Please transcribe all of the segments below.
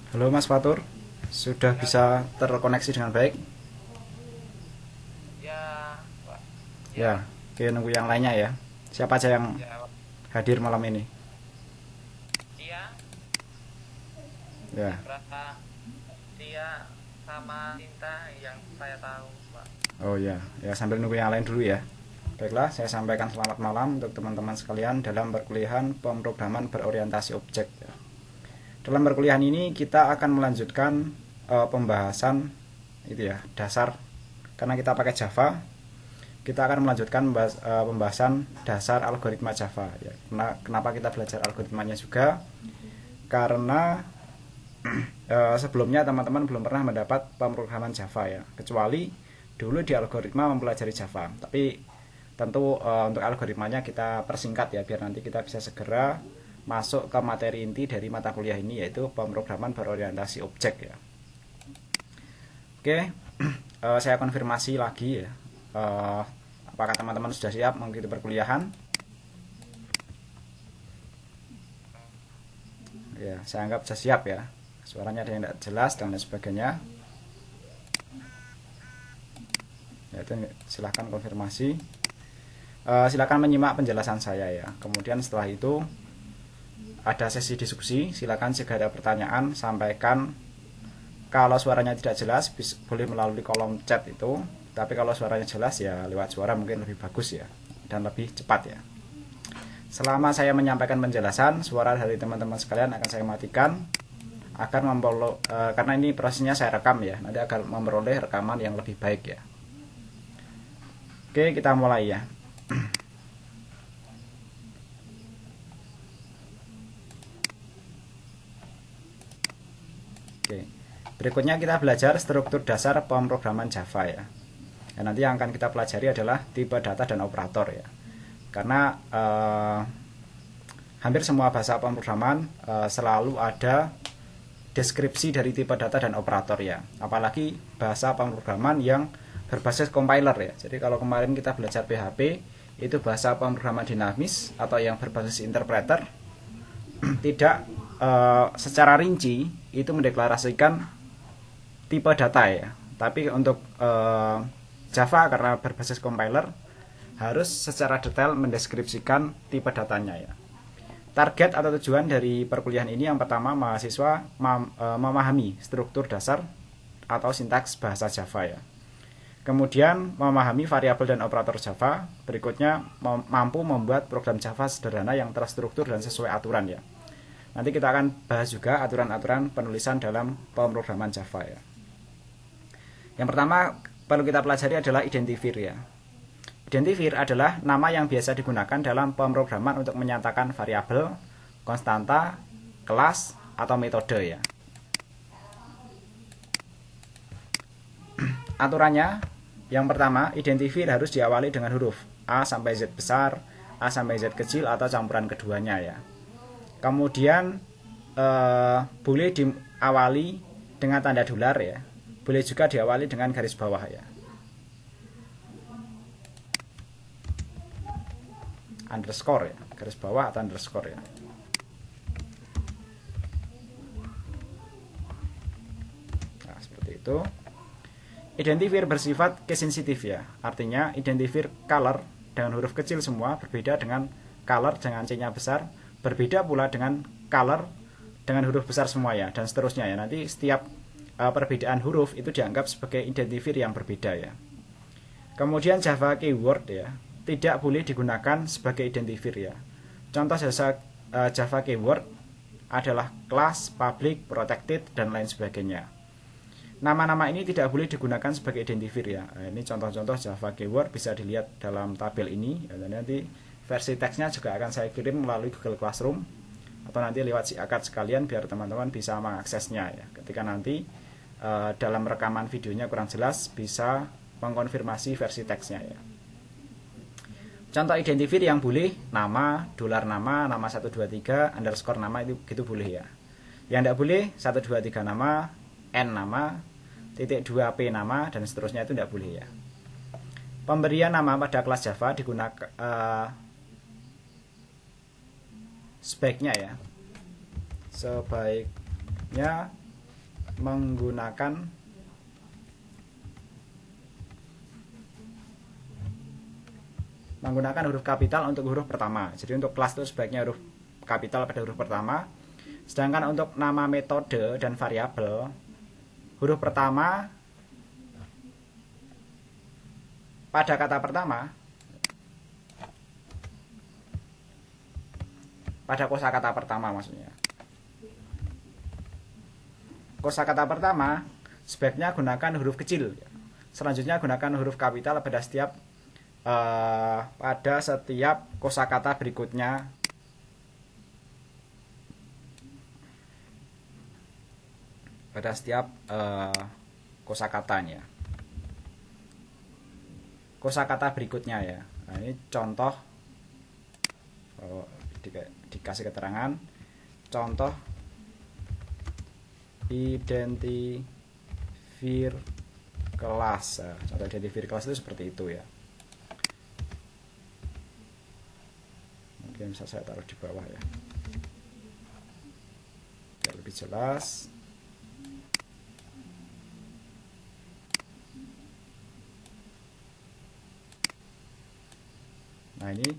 Halo Mas Fatur, sudah Ya, bisa terkoneksi dengan baik? ya, Pak. Ya, Ya, oke, nunggu yang lainnya ya. Siapa aja yang ya, Pak. hadir malam ini? Tia, Ya, Citra, Tia, sama Cinta yang saya tahu, Pak. oh ya, ya sambil nunggu yang lain dulu ya. Baiklah, saya sampaikan selamat malam untuk teman-teman sekalian dalam perkuliahan pemrograman berorientasi objek. Ya. Dalam perkuliahan ini kita akan melanjutkan pembahasan itu ya dasar karena kita pakai Java. Kita akan melanjutkan pembahasan dasar algoritma Java. Ya. Kenapa kita belajar algoritmanya juga? Karena sebelumnya teman-teman belum pernah mendapat pemrograman Java ya, kecuali dulu di algoritma mempelajari Java. Tapi tentu untuk algoritmanya kita persingkat ya, biar nanti kita bisa segera masuk ke materi inti dari mata kuliah ini, yaitu pemrograman berorientasi objek ya. Oke, saya konfirmasi lagi ya. Apakah teman-teman sudah siap mengikuti perkuliahan? Ya, saya anggap sudah siap ya. Suaranya ada yang tidak jelas dan lain sebagainya. Ya, itu silahkan konfirmasi. Silakan menyimak penjelasan saya ya. Kemudian setelah itu ada sesi diskusi. Silakan jika ada pertanyaan sampaikan. Kalau suaranya tidak jelas boleh melalui kolom chat itu. Tapi kalau suaranya jelas ya lewat suara mungkin lebih bagus ya dan lebih cepat ya. Selama saya menyampaikan penjelasan, suara dari teman-teman sekalian akan saya matikan agar karena ini prosesnya saya rekam ya. Nanti akan memperoleh rekaman yang lebih baik ya. Oke, kita mulai ya. Oke. Berikutnya kita belajar struktur dasar pemrograman Java ya. Dan nanti yang akan kita pelajari adalah tipe data dan operator ya. Karena hampir semua bahasa pemrograman selalu ada deskripsi dari tipe data dan operator ya. Apalagi bahasa pemrograman yang berbasis compiler ya. Jadi kalau kemarin kita belajar PHP itu bahasa pemrograman dinamis atau yang berbasis interpreter tidak secara rinci itu mendeklarasikan tipe data ya. Tapi untuk Java karena berbasis compiler harus secara detail mendeskripsikan tipe datanya ya. Target atau tujuan dari perkuliahan ini yang pertama mahasiswa memahami struktur dasar atau sintaks bahasa Java ya. Kemudian memahami variabel dan operator Java. Berikutnya mampu membuat program Java sederhana yang terstruktur dan sesuai aturan ya. Nanti kita akan bahas juga aturan-aturan penulisan dalam pemrograman Java ya. Yang pertama perlu kita pelajari adalah identifier ya. Identifier adalah nama yang biasa digunakan dalam pemrograman untuk menyatakan variabel, konstanta, kelas, atau metode ya. Aturannya, yang pertama, identifier harus diawali dengan huruf A sampai Z besar, A sampai Z kecil, atau campuran keduanya ya. Kemudian boleh diawali dengan tanda dolar ya. Boleh juga diawali dengan garis bawah ya. Underscore ya, garis bawah atau underscore ya. Nah, seperti itu. Identifier bersifat case sensitive ya. Artinya identifier color dengan huruf kecil semua berbeda dengan color dengan C-nya besar, berbeda pula dengan color dengan huruf besar semua ya, dan seterusnya ya. Nanti setiap perbedaan huruf itu dianggap sebagai identifier yang berbeda ya. Kemudian Java keyword ya, tidak boleh digunakan sebagai identifier ya. Contoh Java keyword adalah class, public, protected, dan lain sebagainya. Nama-nama ini tidak boleh digunakan sebagai identifier ya. Nah, ini contoh-contoh Java keyword bisa dilihat dalam tabel ini. Dan nanti versi teksnya juga akan saya kirim melalui Google Classroom atau nanti lewat siakat sekalian biar teman-teman bisa mengaksesnya ya. Ketika nanti dalam rekaman videonya kurang jelas bisa mengkonfirmasi versi teksnya ya. Contoh identifier yang boleh nama, dolar nama 123, underscore nama itu gitu boleh ya. Yang tidak boleh 123 nama, N nama, titik 2P nama, dan seterusnya itu tidak boleh ya. Pemberian nama pada kelas Java digunakan sebaiknya menggunakan huruf kapital untuk huruf pertama. Jadi untuk kelas itu sebaiknya huruf kapital pada huruf pertama. Sedangkan untuk nama metode dan variabel, huruf pertama pada kata pertama, pada kosakata pertama maksudnya. Kosakata pertama sebaiknya gunakan huruf kecil. Selanjutnya gunakan huruf kapital pada setiap kosakata berikutnya. Pada setiap kosakatanya. Kosakata berikutnya ya. Nah, ini contoh dikasih keterangan contoh identifir kelas. Contoh identifir kelas itu seperti itu ya. Mungkin bisa saya taruh di bawah ya, biar lebih jelas. Nah ini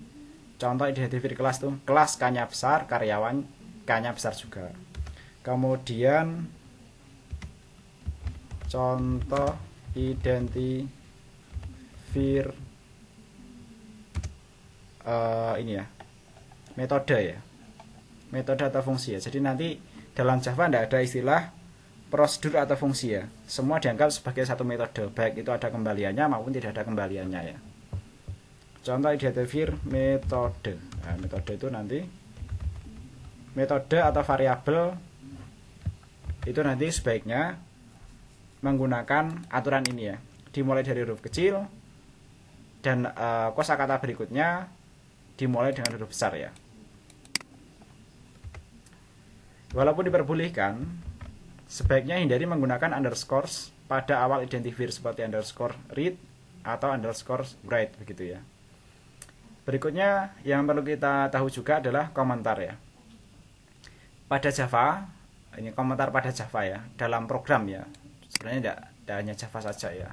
contoh identifir kelas tuh, kelas K-nya besar, karyawan K-nya besar juga. Kemudian contoh identifir ini ya, metode ya, metode atau fungsi ya. Jadi nanti dalam Java tidak ada istilah prosedur atau fungsi ya, semua dianggap sebagai satu metode, baik itu ada kembaliannya maupun tidak ada kembaliannya ya. Contoh identifir metode. Nah, metode itu nanti metode atau variabel itu nanti sebaiknya menggunakan aturan ini ya, dimulai dari huruf kecil dan kosakata berikutnya dimulai dengan huruf besar ya. Walaupun diperbolehkan, sebaiknya hindari menggunakan underscores pada awal identifir seperti underscore read atau underscore write begitu ya. Berikutnya yang perlu kita tahu juga adalah komentar ya. Pada Java, ini komentar pada Java ya, dalam program ya. Sebenarnya tidak hanya Java saja ya.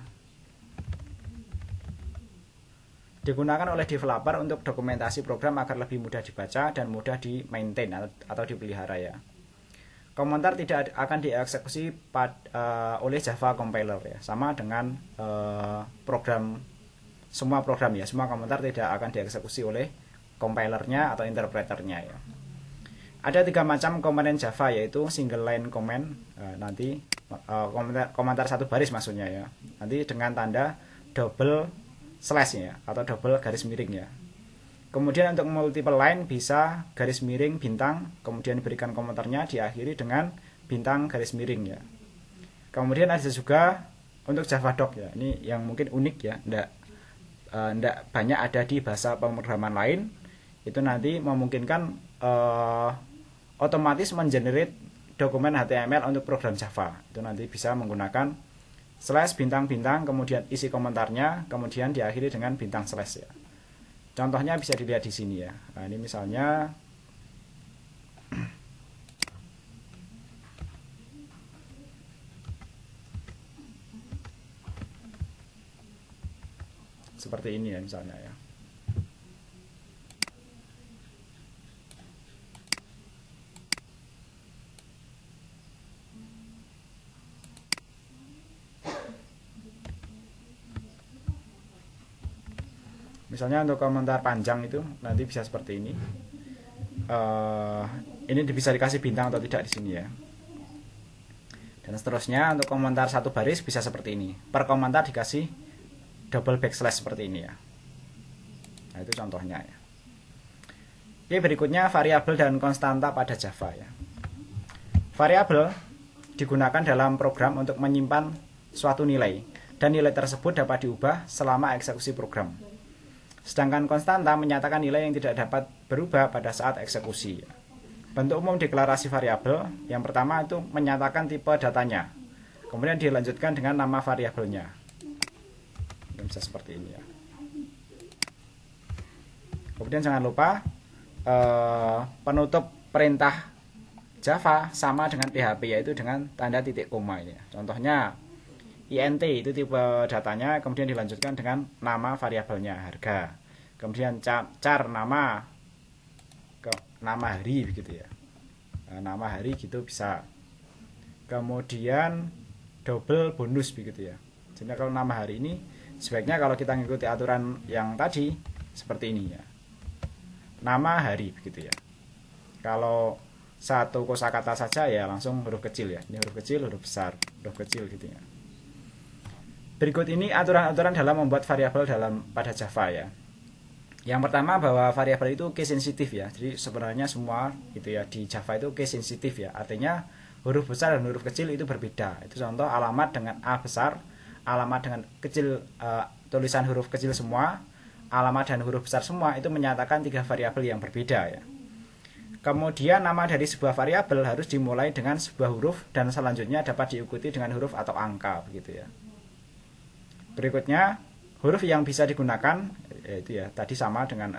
Digunakan oleh developer untuk dokumentasi program agar lebih mudah dibaca dan mudah di-maintain atau dipelihara ya. Komentar tidak akan dieksekusi oleh Java compiler ya, sama dengan semua program ya, semua komentar tidak akan dieksekusi oleh compilernya atau interpreternya ya. Ada 3 macam komponen Java, yaitu single line comment, nanti komentar satu baris maksudnya ya, nanti dengan tanda double slash ya, atau double garis miring ya. Kemudian untuk multiple line bisa garis miring bintang, kemudian berikan komentarnya diakhiri dengan bintang garis miring ya. Kemudian ada juga untuk Javadoc ya, ini yang mungkin unik ya, tidak banyak ada di bahasa pemrograman lain. Itu nanti memungkinkan otomatis mengenerate dokumen HTML untuk program Java. Itu nanti bisa menggunakan slash bintang-bintang, kemudian isi komentarnya, kemudian diakhiri dengan bintang slash ya. Contohnya bisa dilihat di sini ya. Nah, ini misalnya seperti ini ya misalnya ya. Misalnya untuk komentar panjang itu nanti bisa seperti ini. Ini bisa dikasih bintang atau tidak di sini ya. Dan seterusnya untuk komentar satu baris bisa seperti ini. Per komentar dikasih double backslash seperti ini ya. Nah itu contohnya ya. Oke, berikutnya variabel dan konstanta pada Java ya. Variabel digunakan dalam program untuk menyimpan suatu nilai, dan nilai tersebut dapat diubah selama eksekusi program. Sedangkan konstanta menyatakan nilai yang tidak dapat berubah pada saat eksekusi. Bentuk umum deklarasi variabel yang pertama itu menyatakan tipe datanya, kemudian dilanjutkan dengan nama variabelnya. Ini bisa seperti ini ya. Kemudian jangan lupa penutup perintah Java sama dengan PHP, yaitu dengan tanda titik koma ini. Contohnya int itu tipe datanya, kemudian dilanjutkan dengan nama variabelnya harga, kemudian char nama hari begitu ya. Nama hari gitu bisa. Kemudian double bonus begitu ya. Jadi kalau nama hari ini sebaiknya kalau kita mengikuti aturan yang tadi seperti ini ya. Nama hari begitu ya. Kalau satu kosakata saja ya langsung huruf kecil ya. Ini huruf kecil, huruf besar, huruf kecil gitu ya. Berikut ini aturan-aturan dalam membuat variabel pada Java ya. Yang pertama bahwa variabel itu case sensitif ya. Jadi sebenarnya semua gitu ya di Java itu case sensitif ya. Artinya huruf besar dan huruf kecil itu berbeda. Itu contoh alamat dengan A besar, alamat dengan kecil tulisan huruf kecil semua, alamat dan huruf besar semua itu menyatakan 3 variabel yang berbeda ya. Kemudian nama dari sebuah variabel harus dimulai dengan sebuah huruf dan selanjutnya dapat diikuti dengan huruf atau angka begitu ya. Berikutnya huruf yang bisa digunakan yaitu ya tadi sama dengan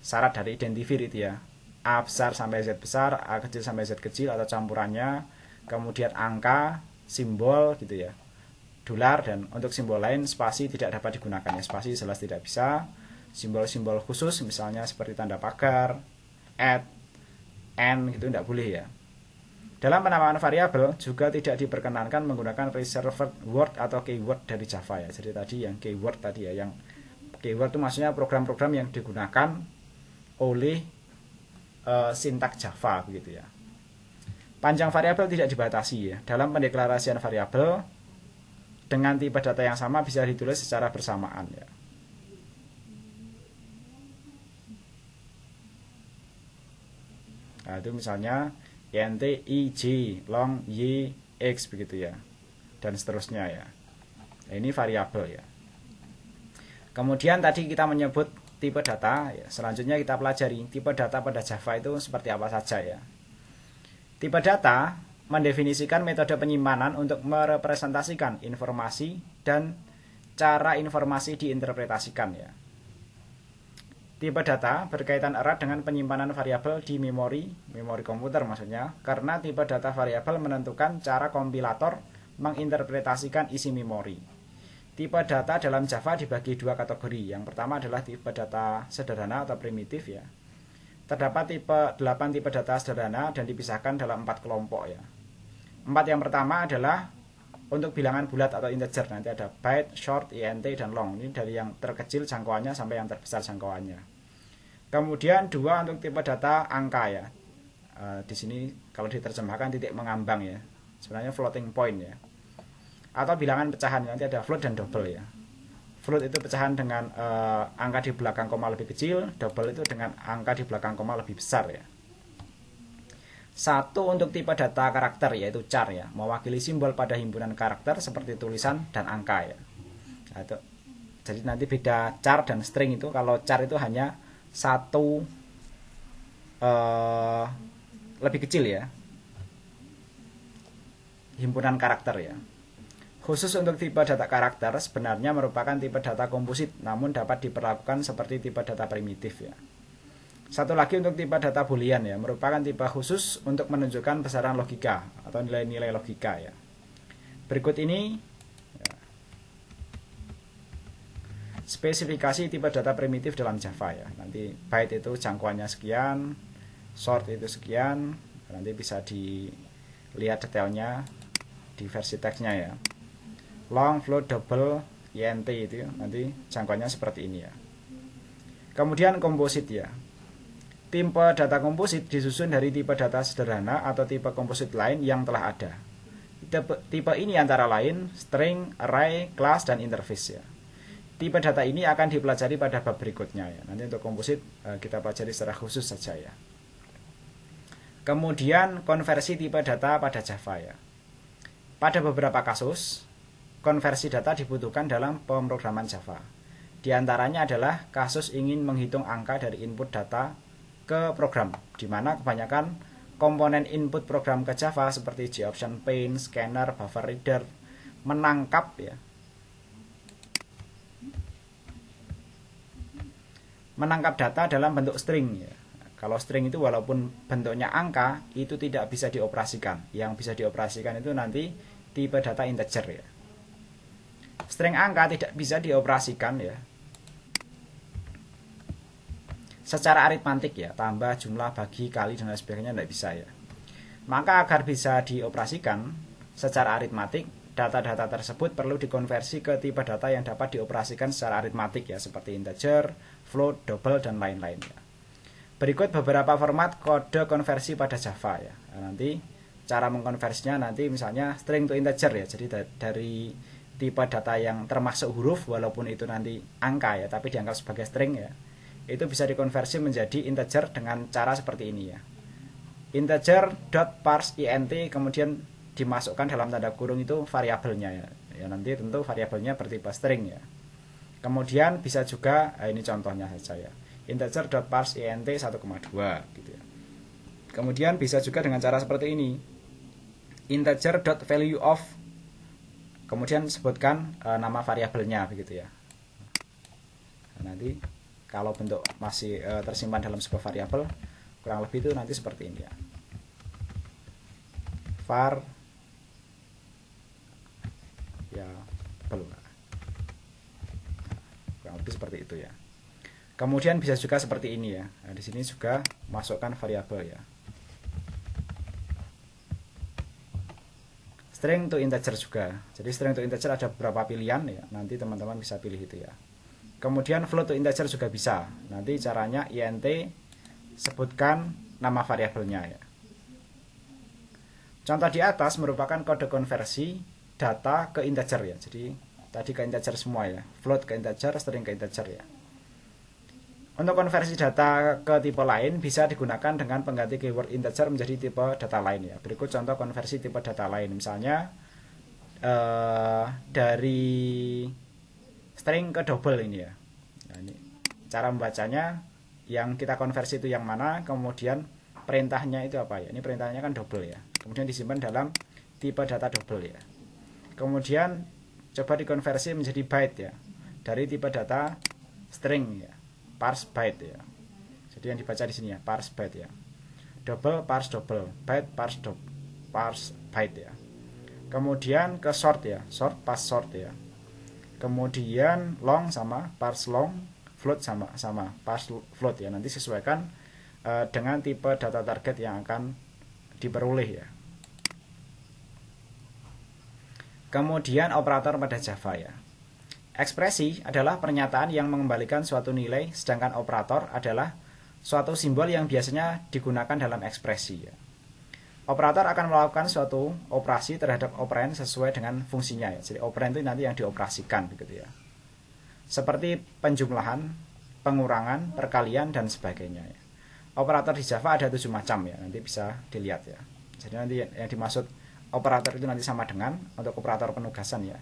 syarat dari identifier itu ya. A besar sampai Z besar, A kecil sampai Z kecil atau campurannya, kemudian angka, simbol gitu ya. Dolar, dan untuk simbol lain spasi tidak dapat digunakan ya. Spasi jelas tidak bisa. Simbol-simbol khusus misalnya seperti tanda pagar, n gitu tidak boleh ya. Dalam penamaan variabel juga tidak diperkenankan menggunakan reserved word atau keyword dari Java ya. Jadi tadi yang keyword tadi ya, yang keyword itu maksudnya program-program yang digunakan oleh sintak Java begitu ya. Panjang variabel tidak dibatasi ya. Dalam pendeklarasian variabel dengan tipe data yang sama bisa ditulis secara bersamaan ya. Nah, itu misalnya int ij long y x begitu ya, dan seterusnya ya. Nah, ini variabel ya. Kemudian tadi kita menyebut tipe data ya. Selanjutnya kita pelajari tipe data pada Java itu seperti apa saja ya. Tipe data mendefinisikan metode penyimpanan untuk merepresentasikan informasi dan cara informasi diinterpretasikan ya. Tipe data berkaitan erat dengan penyimpanan variabel di memori komputer maksudnya, karena tipe data variabel menentukan cara kompilator menginterpretasikan isi memori. Tipe data dalam Java dibagi 2 kategori. Yang pertama adalah tipe data sederhana atau primitif ya. Terdapat 8 tipe data sederhana dan dipisahkan dalam 4 kelompok ya. 4 yang pertama adalah untuk bilangan bulat atau integer. Nanti ada byte, short, int, dan long. Ini dari yang terkecil jangkauannya sampai yang terbesar jangkauannya. Kemudian 2 untuk tipe data angka ya. Di sini kalau diterjemahkan titik mengambang ya. Sebenarnya floating point ya. Atau bilangan pecahan, nanti ada float dan double ya. Float itu pecahan dengan angka di belakang koma lebih kecil, double itu dengan angka di belakang koma lebih besar ya. 1 untuk tipe data karakter yaitu char ya, mewakili simbol pada himpunan karakter seperti tulisan dan angka ya. Nah, itu. Jadi nanti beda char dan string itu, kalau char itu hanya 1 lebih kecil ya, himpunan karakter ya. Khusus untuk tipe data karakter sebenarnya merupakan tipe data komposit, namun dapat diperlakukan seperti tipe data primitif ya. 1 lagi untuk tipe data boolean ya, merupakan tipe khusus untuk menunjukkan besaran logika atau nilai-nilai logika ya. Berikut ini ya, spesifikasi tipe data primitif dalam Java ya. Nanti byte itu jangkauannya sekian, short itu sekian, nanti bisa dilihat detailnya di versi teksnya ya. Long, float, double, int itu ya, nanti jangkauannya seperti ini ya. Kemudian komposit ya. Tipe data komposit disusun dari tipe data sederhana atau tipe komposit lain yang telah ada. Tipe ini antara lain string, array, class, dan interface ya. Tipe data ini akan dipelajari pada bab berikutnya ya. Nanti untuk komposit kita pelajari secara khusus saja ya. Kemudian konversi tipe data pada Java ya. Pada beberapa kasus, konversi data dibutuhkan dalam pemrograman Java. Di antaranya adalah kasus ingin menghitung angka dari input data ke program, di mana kebanyakan komponen input program ke Java seperti JOption Paint, Scanner, Buffer Reader menangkap data dalam bentuk string ya. Kalau string itu walaupun bentuknya angka, itu tidak bisa dioperasikan. Yang bisa dioperasikan itu nanti tipe data integer ya. String angka tidak bisa dioperasikan ya secara aritmatik ya, tambah, jumlah, bagi, kali, dan lain sebagainya tidak bisa ya. Maka agar bisa dioperasikan secara aritmatik, data-data tersebut perlu dikonversi ke tipe data yang dapat dioperasikan secara aritmatik ya, seperti integer, float, double, dan lain-lain ya. Berikut beberapa format kode konversi pada Java ya. Nah, nanti cara mengkonversinya nanti misalnya string to integer ya. Jadi dari tipe data yang termasuk huruf walaupun itu nanti angka ya, tapi dianggap sebagai string ya. Itu bisa dikonversi menjadi integer dengan cara seperti ini ya. Integer.parse int kemudian dimasukkan dalam tanda kurung itu variabelnya ya. Ya nanti tentu variabelnya bertipe string ya. Kemudian bisa juga ini contohnya saja ya. Integer.parse int 1,2 gitu ya. Kemudian bisa juga dengan cara seperti ini. Integer.value of kemudian sebutkan nama variabelnya begitu ya. Nah, nanti kalau bentuk masih tersimpan dalam sebuah variabel kurang lebih itu nanti seperti ini ya. Var ya belum. Kurang lebih seperti itu ya. Kemudian bisa juga seperti ini ya. Nah, di sini juga masukkan variabel ya. String to integer juga. Jadi string to integer ada beberapa pilihan ya. Nanti teman-teman bisa pilih itu ya. Kemudian float to integer juga bisa. Nanti caranya int sebutkan nama variabelnya ya. Contoh di atas merupakan kode konversi data ke integer ya. Jadi tadi ke integer semua ya. Float ke integer, string ke integer ya. Untuk konversi data ke tipe lain bisa digunakan dengan pengganti keyword integer menjadi tipe data lain ya. Berikut contoh konversi tipe data lain. Misalnya dari string ke double ini ya. Nah, ini cara membacanya yang kita konversi itu yang mana, kemudian perintahnya itu apa ya. Ini perintahnya kan double ya. Kemudian disimpan dalam tipe data double ya. Kemudian coba dikonversi menjadi byte ya. Dari tipe data string ya. Parse byte ya. Jadi yang dibaca di sini ya, parse byte ya. Double parse double, byte parse byte ya. Kemudian ke sort ya, sort parse sort ya. Kemudian long sama parse long, float sama parse float ya. Nanti sesuaikan dengan tipe data target yang akan diperoleh ya. Kemudian operator pada Java ya. Ekspresi adalah pernyataan yang mengembalikan suatu nilai, sedangkan operator adalah suatu simbol yang biasanya digunakan dalam ekspresi ya. Operator akan melakukan suatu operasi terhadap operand sesuai dengan fungsinya ya. Jadi operand itu nanti yang dioperasikan begitu ya. Seperti penjumlahan, pengurangan, perkalian dan sebagainya ya. Operator di Java ada 7 macam ya. Nanti bisa dilihat ya. Jadi nanti yang dimaksud operator itu nanti sama dengan untuk operator penugasan ya.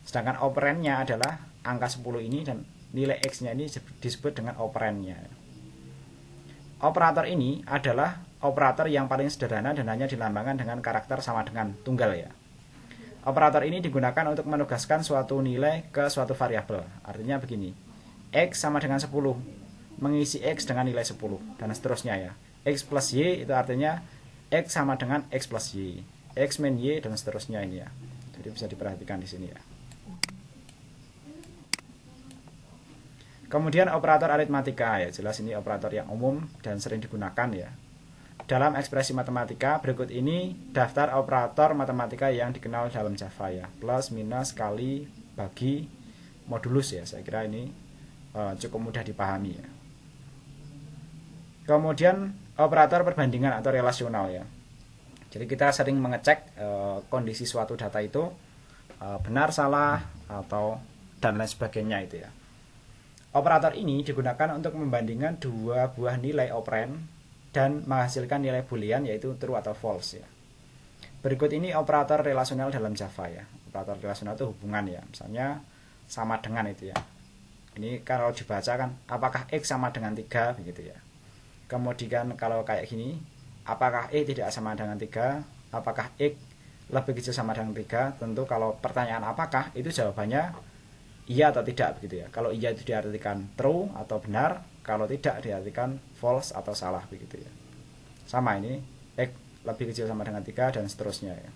Sedangkan operandnya adalah angka 10 ini dan nilai X-nya ini disebut dengan operandnya. Operator ini adalah operator yang paling sederhana dan hanya dilambangkan dengan karakter sama dengan tunggal ya. Operator ini digunakan untuk menugaskan suatu nilai ke suatu variabel. Artinya begini. X sama dengan 10. Mengisi X dengan nilai 10 dan seterusnya ya. X plus Y itu artinya X sama dengan X plus Y. X min Y dan seterusnya ini ya. Jadi bisa diperhatikan di sini ya. Kemudian operator aritmatika ya, jelas ini operator yang umum dan sering digunakan ya. Dalam ekspresi matematika berikut ini daftar operator matematika yang dikenal dalam Java ya. Plus, minus, kali, bagi, modulus ya. Saya kira ini cukup mudah dipahami ya. Kemudian operator perbandingan atau relasional ya. Jadi kita sering mengecek kondisi suatu data itu benar, salah, atau dan lain sebagainya itu ya. Operator ini digunakan untuk membandingkan dua buah nilai operand dan menghasilkan nilai boolean yaitu true atau false ya. Berikut ini operator relasional dalam Java ya. Operator relasional itu hubungan ya. Misalnya sama dengan itu ya. Ini kalau dibaca kan apakah X sama dengan 3 begitu ya. Kemudian kalau kayak gini, apakah E tidak sama dengan 3? Apakah X lebih kecil sama dengan 3? Tentu kalau pertanyaan apakah itu jawabannya iya atau tidak begitu ya. Kalau iya itu diartikan true atau benar, kalau tidak diartikan false atau salah begitu ya. Sama ini X lebih kecil sama dengan 3 dan seterusnya ya.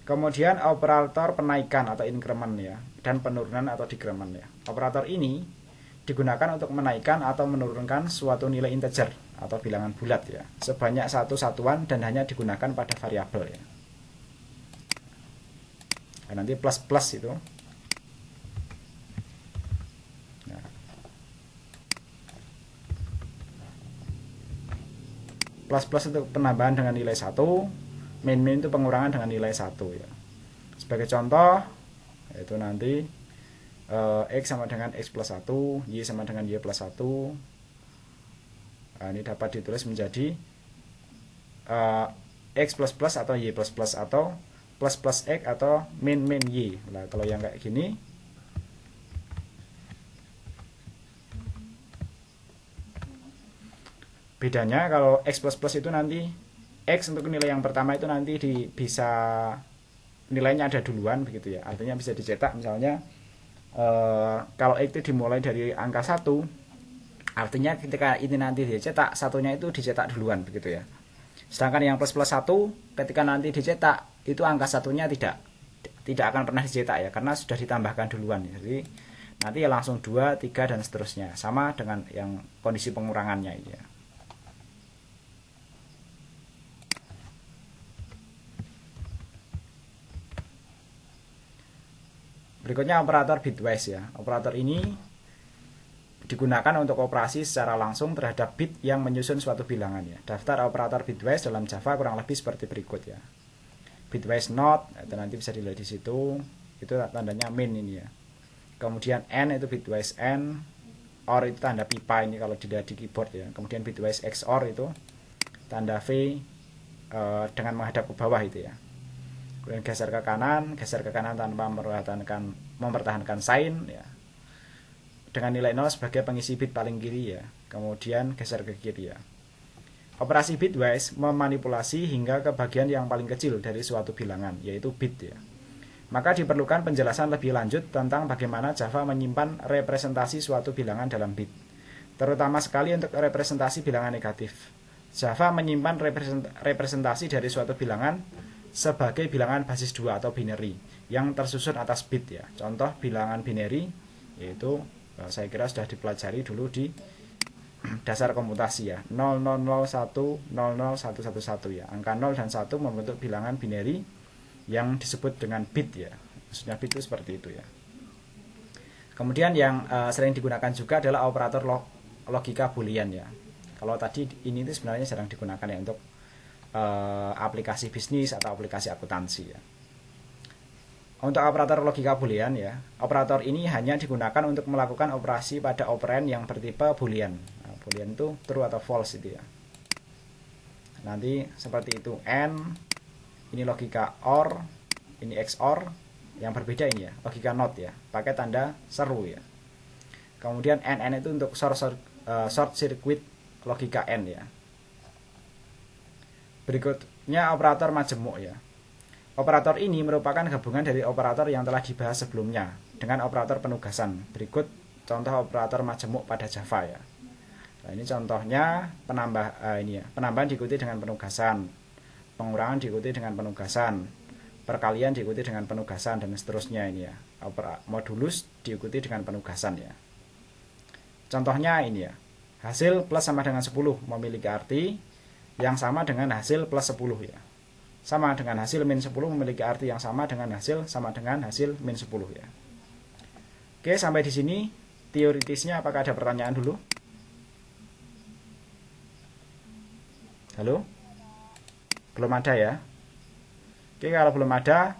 Kemudian operator penaikan atau increment ya, dan penurunan atau decrement ya. Operator ini digunakan untuk menaikkan atau menurunkan suatu nilai integer atau bilangan bulat ya, sebanyak satu satuan dan hanya digunakan pada variabel ya. Nah, nanti plus plus itu. Nah. Plus plus itu penambahan dengan nilai 1, min min itu pengurangan dengan nilai 1 ya. Sebagai contoh yaitu nanti X sama dengan X plus 1, Y sama dengan Y plus 1. Nah, ini dapat ditulis menjadi X plus plus atau Y plus plus atau plus plus X atau min min Y. Nah, kalau yang kayak gini bedanya, kalau X plus plus itu nanti X untuk nilai yang pertama itu nanti bisa nilainya ada duluan begitu ya. Artinya bisa dicetak misalnya kalau X itu dimulai dari angka 1, artinya ketika ini nanti dicetak, satunya itu dicetak duluan begitu ya. Sedangkan yang plus plus 1 ketika nanti dicetak itu angka satunya tidak akan pernah dicetak ya, karena sudah ditambahkan duluan. Jadi nanti ya langsung 2, 3 dan seterusnya. Sama dengan yang kondisi pengurangannya ya. Berikutnya operator bitwise ya. Operator ini digunakan untuk operasi secara langsung terhadap bit yang menyusun suatu bilangan ya. Daftar operator bitwise dalam Java kurang lebih seperti berikut ya. Bitwise not itu nanti bisa dilihat di situ. Itu tandanya min ini ya. Kemudian n itu bitwise n, or itu tanda pipa ini kalau dilihat di keyboard ya. Kemudian bitwise XOR itu tanda V dengan menghadap ke bawah itu ya. Kemudian geser ke kanan tanpa mempertahankan sign ya, dengan nilai 0 sebagai pengisi bit paling kiri ya. Kemudian geser ke kiri ya. Operasi bitwise memanipulasi hingga ke bagian yang paling kecil dari suatu bilangan, yaitu bit ya. Maka diperlukan penjelasan lebih lanjut tentang bagaimana Java menyimpan representasi suatu bilangan dalam bit, terutama sekali untuk representasi bilangan negatif. Java menyimpan representasi dari suatu bilangan sebagai bilangan basis 2 atau binary yang tersusun atas bit ya. Contoh bilangan binary yaitu saya kira sudah dipelajari dulu di dasar komputasi ya. 0001 00111 ya. Angka 0 dan 1 membentuk bilangan binary yang disebut dengan bit ya. Maksudnya bit itu seperti itu ya. Kemudian yang sering digunakan juga adalah operator logika boolean ya. Kalau tadi ini itu sebenarnya jarang digunakan ya untuk aplikasi bisnis atau aplikasi akuntansi ya. Untuk operator logika boolean ya, operator ini hanya digunakan untuk melakukan operasi pada operan yang bertipe boolean. Nah, boolean itu true atau false itu ya. Nanti seperti itu. N ini logika OR, ini XOR. Yang berbeda ini ya, logika NOT ya, pakai tanda seru ya. Kemudian NN itu untuk short circuit logika N ya. Berikutnya operator majemuk ya. Operator ini merupakan gabungan dari operator yang telah dibahas sebelumnya dengan operator penugasan. Berikut contoh operator majemuk pada Java ya. Nah, ini contohnya penambahan diikuti dengan penugasan, pengurangan diikuti dengan penugasan, perkalian diikuti dengan penugasan dan seterusnya ini ya. Modulus diikuti dengan penugasan ya. Contohnya ini ya. Hasil plus sama dengan 10 memiliki arti yang sama dengan hasil plus 10 ya. Sama dengan hasil min 10 memiliki arti yang sama dengan hasil sama dengan hasil min 10 ya. Oke, sampai di sini teoritisnya. Apakah ada pertanyaan dulu? Halo? Belum ada ya? Oke, kalau belum ada,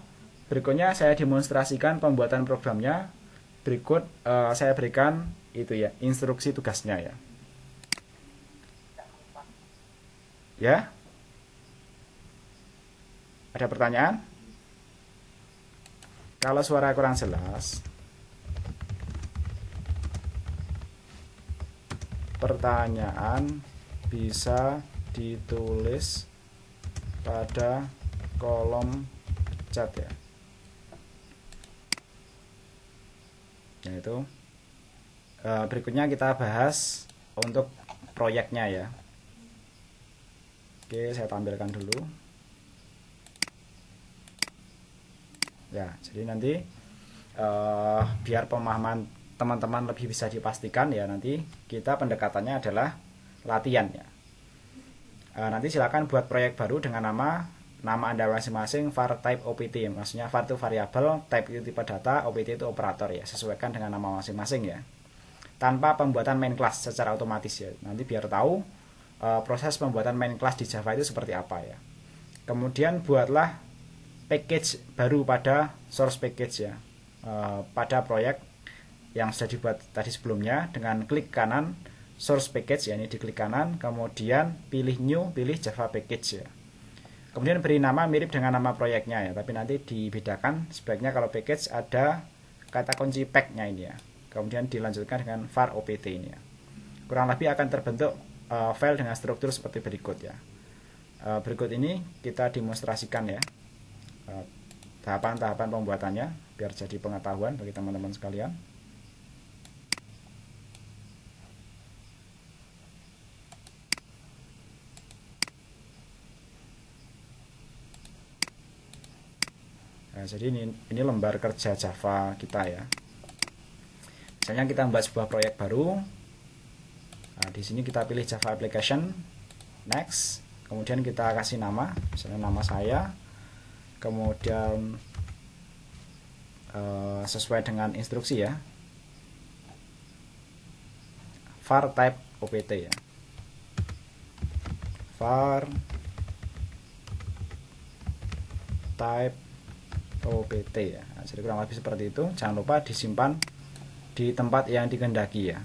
berikutnya saya demonstrasikan pembuatan programnya. Berikut saya berikan itu ya, instruksi tugasnya ya. Ya? Ada pertanyaan? Kalau suara kurang jelas, pertanyaan bisa ditulis pada kolom chat ya. Nah itu Berikutnya kita bahas untuk proyeknya ya. Oke, saya tampilkan dulu. Ya, jadi nanti biar pemahaman teman-teman lebih bisa dipastikan ya, nanti kita pendekatannya adalah latihan ya. Nanti silakan buat proyek baru dengan nama Anda masing-masing, var type OPT, maksudnya var itu variabel, type itu tipe data, OPT itu operator ya, sesuaikan dengan nama masing-masing ya, tanpa pembuatan main class secara otomatis ya. Nanti biar tahu proses pembuatan main class di Java itu seperti apa ya. Kemudian buatlah package baru pada source package ya, pada proyek yang sudah dibuat tadi sebelumnya, dengan klik kanan source package ya, ini diklik kanan, kemudian pilih new, pilih Java package ya. Kemudian beri nama mirip dengan nama proyeknya ya, tapi nanti dibedakan. Sebaiknya kalau package ada kata kunci pack-nya ini ya. Kemudian dilanjutkan dengan var opt ini ya. Kurang lebih akan terbentuk file dengan struktur seperti berikut ya. Berikut ini kita demonstrasikan ya tahapan-tahapan pembuatannya biar jadi pengetahuan bagi teman-teman sekalian. Nah, jadi ini lembar kerja Java kita ya. Misalnya kita membuat sebuah proyek baru. Nah, di sini kita pilih Java Application, next. Kemudian kita kasih nama, misalnya nama saya. Kemudian sesuai dengan instruksi ya. var type opt ya. var type OPT ya. Nah, jadi kurang lebih seperti itu. Jangan lupa disimpan di tempat yang dikehendaki ya.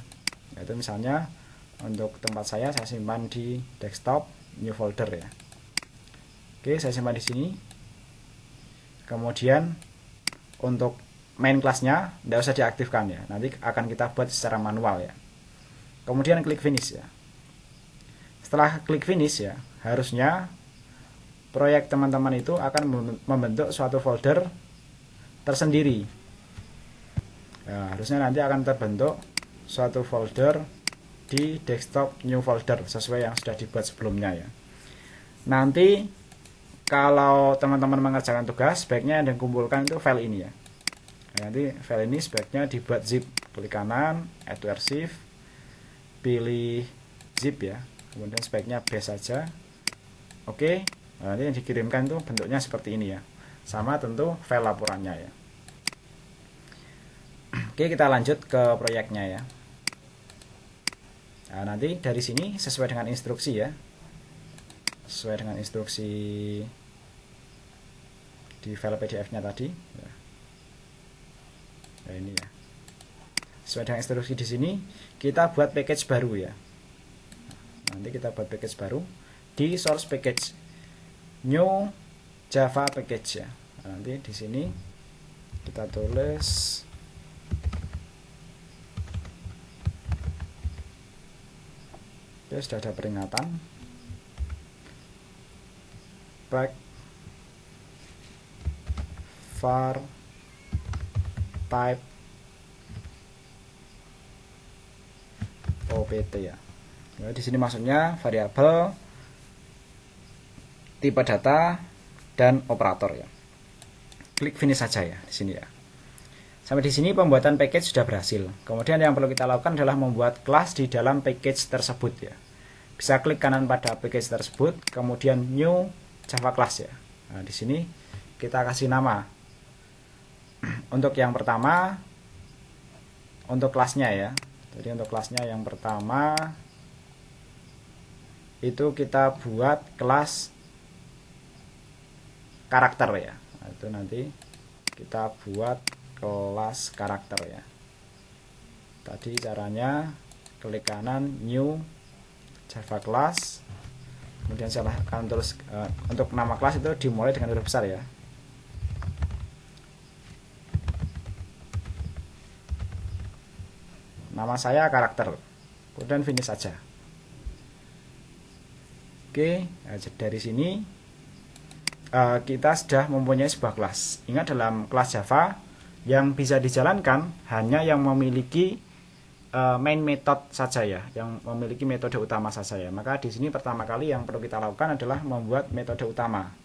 Yaitu misalnya untuk tempat saya simpan di desktop, new folder ya. Oke, saya simpan di sini. Kemudian untuk main class-nya tidak usah diaktifkan ya. Nanti akan kita buat secara manual ya. Kemudian klik finish ya. Setelah klik finish ya, harusnya proyek teman-teman itu akan membentuk suatu folder tersendiri. Ya, harusnya nanti akan terbentuk suatu folder di desktop new folder sesuai yang sudah dibuat sebelumnya ya. Nanti kalau teman-teman mengerjakan tugas, sebaiknya yang dikumpulkan itu file ini ya. Nah, nanti file ini sebaiknya dibuat zip. Klik kanan, add to archive, pilih zip ya. Kemudian sebaiknya bash saja. Oke. Nah, nanti yang dikirimkan itu bentuknya seperti ini ya. Sama tentu file laporannya ya. Oke, kita lanjut ke proyeknya ya. Nah, nanti dari sini sesuai dengan instruksi ya. Sesuai dengan instruksi di file PDF-nya tadi. Nah, ini ya. Sesuai dengan instruksi di sini, kita buat package baru ya. Nanti kita buat package baru di source package. New Java package ya. Nah, nanti di sini kita tulis oke, sudah ada peringatan pack var type opt ya. Nah, di sini maksudnya variabel, tipe data, dan operator ya. Klik finish saja ya di sini ya. Sampai di sini pembuatan package sudah berhasil. Kemudian yang perlu kita lakukan adalah membuat kelas di dalam package tersebut ya. Bisa klik kanan pada package tersebut, kemudian new Java class ya. Nah, di sini kita kasih nama. Untuk yang pertama, untuk kelasnya ya. Jadi untuk kelasnya yang pertama itu kita buat kelas karakter ya. Nah, itu nanti kita buat kelas karakter ya. Tadi caranya klik kanan new Java class, kemudian saya akan tulis untuk nama kelas itu dimulai dengan huruf besar ya. Nama saya karakter, kemudian finish saja. Oke, nah, dari sini kita sudah mempunyai sebuah kelas. Ingat, dalam kelas Java yang bisa dijalankan hanya yang memiliki main method saja ya, yang memiliki metode utama saja ya. Maka di sini pertama kali yang perlu kita lakukan adalah membuat metode utama,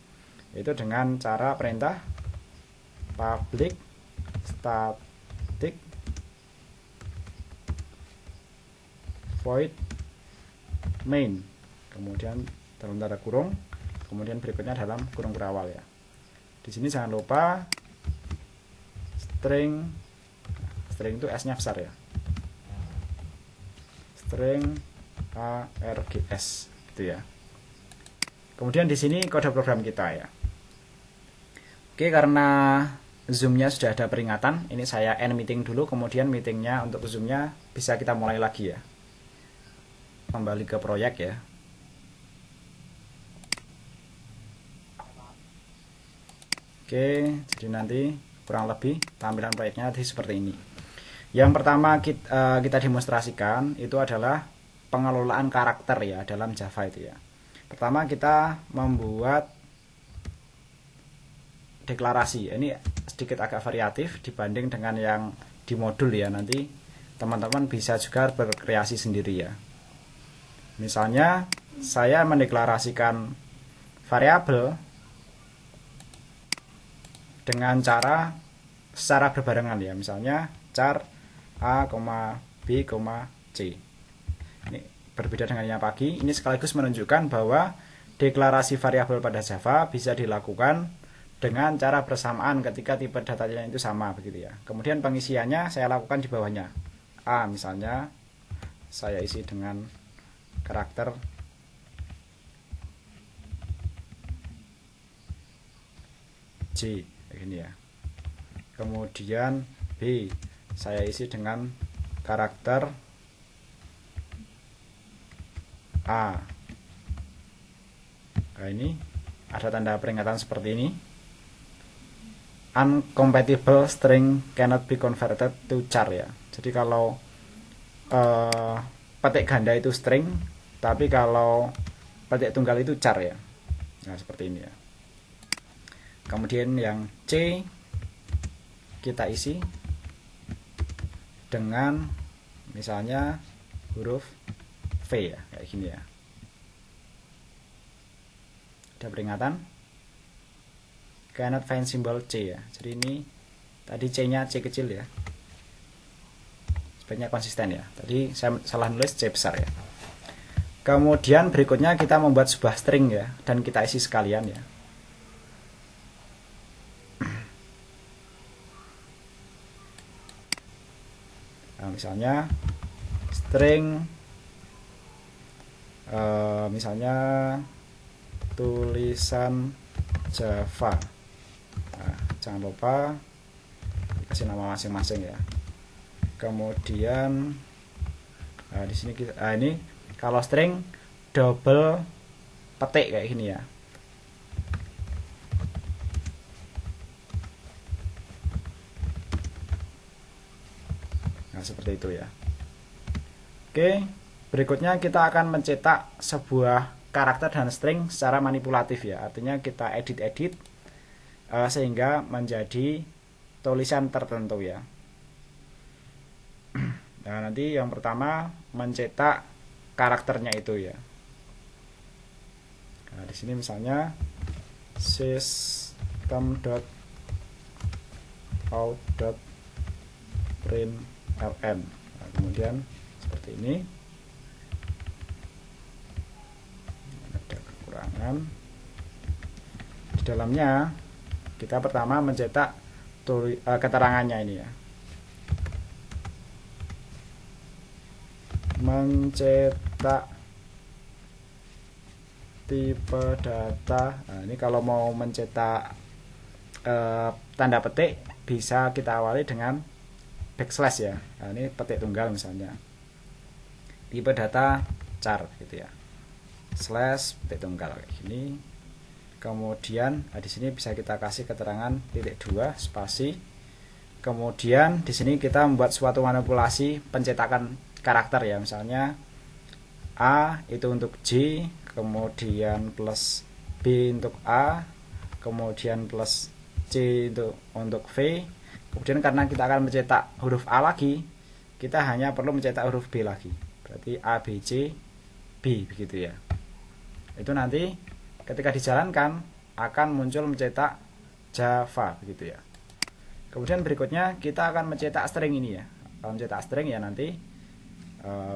yaitu dengan cara perintah public static void main, kemudian dalam tanda kurung, kemudian berikutnya dalam kurung berawal ya. Di sini jangan lupa string itu S-nya besar ya. String args gitu ya. Kemudian di sini kode program kita ya. Oke, karena zoomnya sudah ada peringatan, ini saya end meeting dulu, kemudian meetingnya untuk zoomnya bisa kita mulai lagi ya. Kembali ke proyek ya. Oke, jadi nanti kurang lebih tampilan proyeknya nanti seperti ini. Yang pertama kita demonstrasikan itu adalah pengelolaan karakter ya dalam Java itu ya. Pertama kita membuat deklarasi. Ini sedikit agak variatif dibanding dengan yang di modul ya. Nanti teman-teman bisa juga berkreasi sendiri ya. Misalnya saya mendeklarasikan variabel dengan cara secara berbarengan ya. Misalnya char A, B, C. Ini berbeda dengan yang pagi. Ini sekaligus menunjukkan bahwa deklarasi variabel pada Java bisa dilakukan dengan cara bersamaan ketika tipe datanya itu sama begitu ya. Kemudian pengisiannya saya lakukan di bawahnya. A misalnya saya isi dengan karakter J begini ya. Kemudian B saya isi dengan karakter A. Nah, ini ada tanda peringatan seperti ini. Uncompatible string cannot be converted to char ya. Jadi kalau petik ganda itu string, tapi kalau petik tunggal itu char ya. Nah, seperti ini ya. Kemudian yang C kita isi dengan misalnya huruf V ya, kayak gini ya. Ada peringatan cannot find symbol C ya. Jadi ini tadi C-nya C kecil ya. Sebaiknya konsisten ya. Tadi saya salah nulis C besar ya. Kemudian berikutnya kita membuat sebuah string ya, dan kita isi sekalian ya. Nah, misalnya string misalnya tulisan Java. Nah, jangan lupa kasih nama masing-masing ya. Kemudian di sini kita ini kalau string double petik kayak gini ya. Nah, seperti itu ya. Oke, berikutnya kita akan mencetak sebuah karakter dan string secara manipulatif ya. Artinya kita edit-edit sehingga menjadi tulisan tertentu ya. Nah, nanti yang pertama mencetak karakternya itu ya. Nah, di sini misalnya system.out.println. Nah, kemudian seperti ini. Ada kekurangan. Di dalamnya kita pertama mencetak keterangannya ini ya. Mencetak tipe data. Nah, ini kalau mau mencetak tanda petik bisa kita awali dengan backslash ya. Nah, ini petik tunggal misalnya. Tipe data char gitu ya. Slash petik tunggal kayak gini. Kemudian di sini bisa kita kasih keterangan titik 2 spasi. Kemudian di sini kita membuat suatu manipulasi pencetakan karakter ya, misalnya A itu untuk J, kemudian plus B untuk A, kemudian plus C untuk V. Kemudian karena kita akan mencetak huruf A lagi, kita hanya perlu mencetak huruf B lagi. Berarti A, B, C, B begitu ya. Itu nanti ketika dijalankan akan muncul mencetak Java begitu ya. Kemudian berikutnya kita akan mencetak string ini ya. Kalau mencetak string ya nanti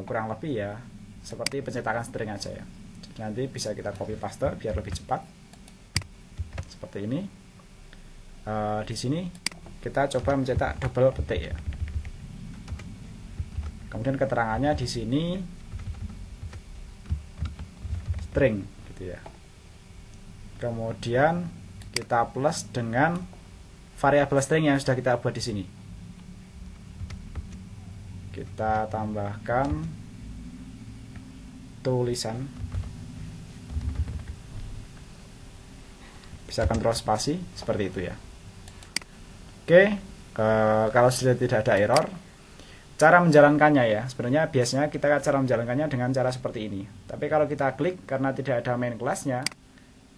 kurang lebih ya seperti pencetakan string aja ya. Jadi nanti bisa kita copy paste biar lebih cepat. Seperti ini. Di sini kita coba mencetak double petik ya. Kemudian keterangannya di sini string gitu ya. Kemudian kita plus dengan variabel string yang sudah kita buat di sini. Kita tambahkan tulisan. Bisa kontrol spasi seperti itu ya. Oke, kalau sudah tidak ada error, cara menjalankannya ya, sebenarnya biasanya kita cara menjalankannya dengan cara seperti ini. Tapi kalau kita klik karena tidak ada main kelasnya,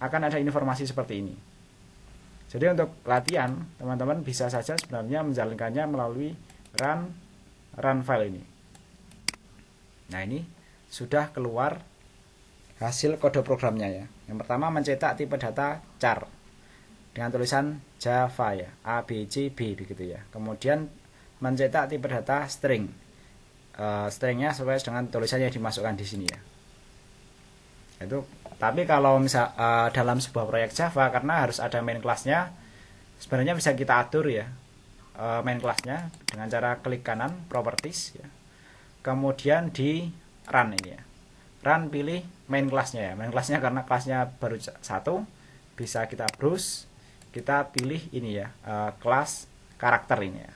akan ada informasi seperti ini. Jadi untuk latihan, teman-teman bisa saja sebenarnya menjalankannya melalui run file ini. Nah, ini sudah keluar hasil kode programnya ya. Yang pertama mencetak tipe data char dengan tulisan Java ya, A, B, C, B begitu ya. Kemudian mencetak tipe data string. Stringnya sesuai dengan tulisannya yang dimasukkan di sini ya. Itu. Tapi kalau misal dalam sebuah proyek Java karena harus ada main kelasnya, sebenarnya bisa kita atur ya main kelasnya dengan cara klik kanan properties ya. Kemudian di run ini ya. Run pilih main kelasnya ya. Main kelasnya karena kelasnya baru satu, bisa kita browse, kita pilih ini ya kelas karakter ini ya.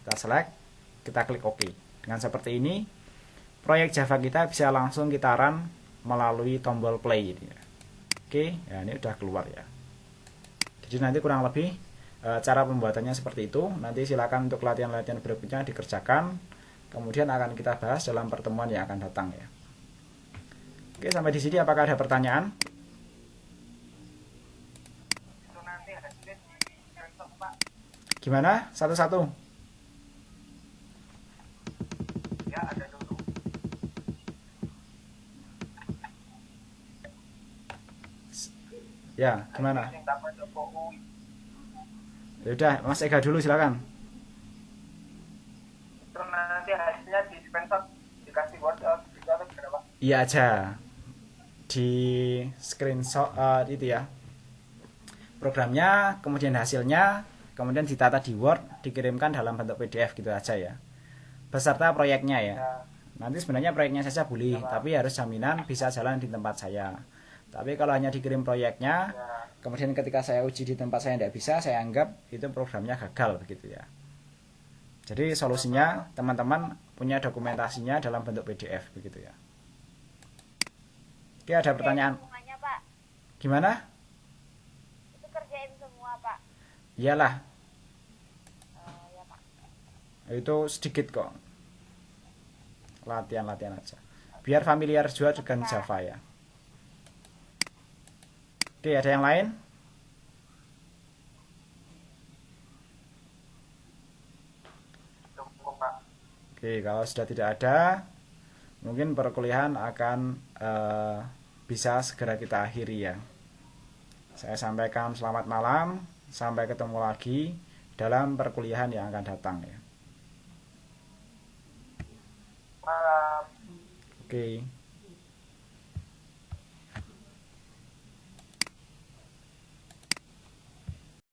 Kita select, kita klik OK. Dengan seperti ini, proyek Java kita bisa langsung kita run melalui tombol play ini ya. Oke, ya ini udah keluar ya. Jadi nanti kurang lebih cara pembuatannya seperti itu. Nanti silakan untuk latihan-latihan berikutnya dikerjakan. Kemudian akan kita bahas dalam pertemuan yang akan datang ya. Oke, sampai di sini apakah ada pertanyaan? Itu nanti hasilnya di screenshot, Pak. Gimana? Satu-satu. Ya, ada dulu. Ya, gimana? Yang dapat UI. Ya udah, Mas Ega dulu silakan. Itu nanti hasilnya di screenshot dikasih Word gitu atau gimana, Pak? Iya aja. Di screenshot itu ya. Programnya, kemudian hasilnya, kemudian ditata di Word, dikirimkan dalam bentuk PDF gitu aja ya. Beserta proyeknya ya. Nanti sebenarnya proyeknya saja boleh, tapi harus jaminan bisa jalan di tempat saya. Tapi kalau hanya dikirim proyeknya, kemudian ketika saya uji di tempat saya tidak bisa, saya anggap itu programnya gagal begitu ya. Jadi solusinya teman-teman punya dokumentasinya dalam bentuk PDF begitu ya. Oke, ada pertanyaan? Semuanya, Pak. Gimana? Itu kerjain semua, Pak. Iyalah, Ya, Pak. itu sedikit kok. Latihan-latihan aja. Biar familiar juga dengan Java ya. Oke, ada yang lain? Cukup, Pak. Oke, kalau sudah tidak ada, mungkin perkuliahan akan bisa segera kita akhiri ya. Saya sampaikan selamat malam, sampai ketemu lagi dalam perkuliahan yang akan datang ya. Malam. Oke.